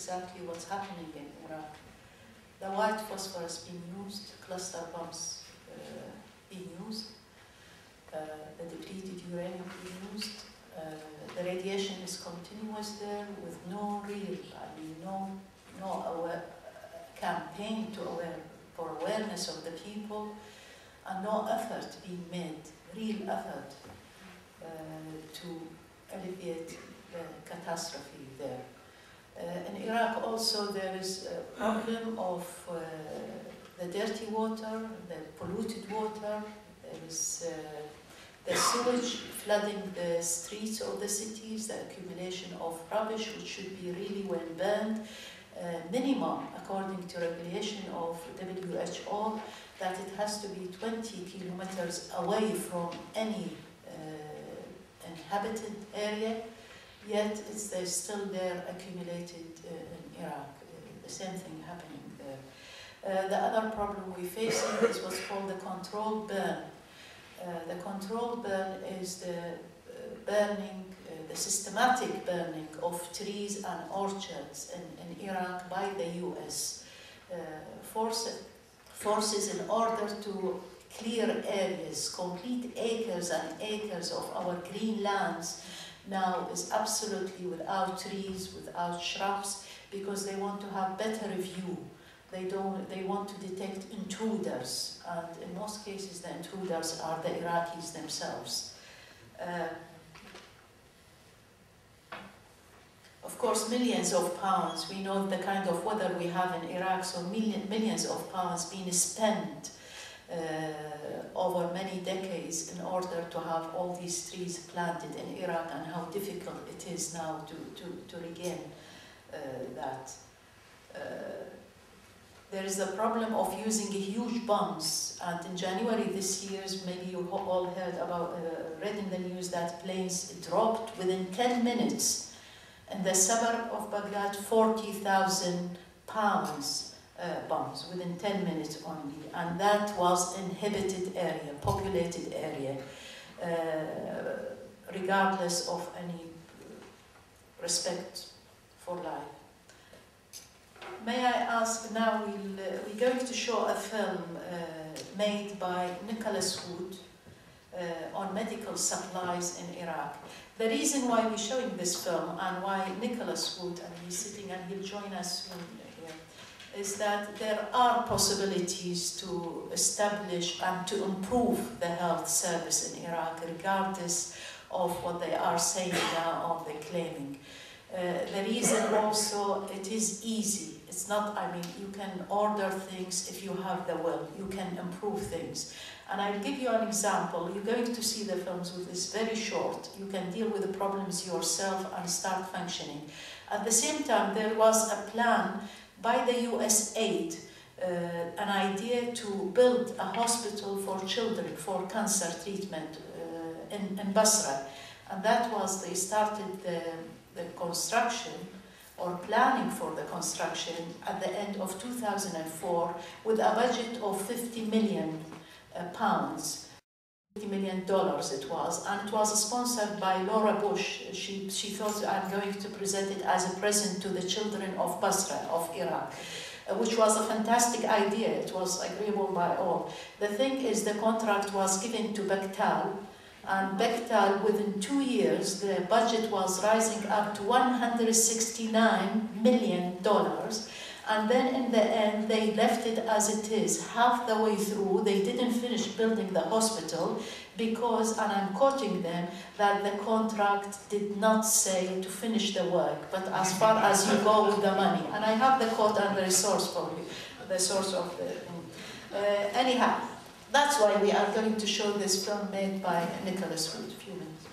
exactly what's happening in Iraq. The white phosphorus being used, cluster bombs being used, the depleted uranium being used. The radiation is continuous there with no real, campaign for awareness of the people, and no effort being made, real effort to alleviate the catastrophe there. In Iraq also there is a problem of the dirty water, the polluted water. There is the sewage flooding the streets of the cities, the accumulation of rubbish which should be really well burned. Minimum, according to regulation of WHO, that it has to be 20 kilometers away from any inhabited area, yet they're still there accumulated in Iraq. The same thing happening there. The other problem we're facing is what's called the controlled burn. The controlled burn is the burning, the systematic burning of trees and orchards in Iraq by the US forces in order to clear areas, complete acres and acres of our green lands now is absolutely without trees, without shrubs, because they want to have better view. They want to detect intruders, and in most cases the intruders are the Iraqis themselves. Of course, millions of pounds, we know the kind of weather we have in Iraq, so millions of pounds being spent over many decades in order to have all these trees planted in Iraq, and how difficult it is now to regain that. There is a problem of using huge bombs, and in January this year, maybe you all heard about, read in the news that planes dropped within 10 minutes in the suburb of Baghdad, 40,000 pounds bombs within 10 minutes only, and that was inhabited area, populated area, regardless of any respect for life. May I ask now, we're going to show a film made by Nicholas Wood on medical supplies in Iraq. The reason why we're showing this film and why Nicholas Wood, and he's sitting and he'll join us soon here, is that there are possibilities to establish and to improve the health service in Iraq, regardless of what they are saying now or they're claiming. The reason also, it is easy. It's not, I mean, you can order things if you have the will. You can improve things. And I'll give you an example. You're going to see the films with this very short. You can deal with the problems yourself and start functioning. At the same time, there was a plan by the US aid, an idea to build a hospital for children for cancer treatment in Basra. And that was, they started the construction or planning for the construction at the end of 2004 with a budget of 50 million pounds, $50 million it was, and it was sponsored by Laura Bush. She thought, I'm going to present it as a present to the children of Basra, of Iraq, which was a fantastic idea. It was agreeable by all. The thing is, the contract was given to Bechtel, and Bechtel, within 2 years, the budget was rising up to $169 million. And then in the end, they left it as it is. Half the way through, they didn't finish building the hospital because, and I'm quoting them, that the contract did not say to finish the work, but as far as you go with the money. And I have the quote and the source for you, the source of the... anyhow, that's why we are going to show this film made by Nicholas Wood. A few minutes.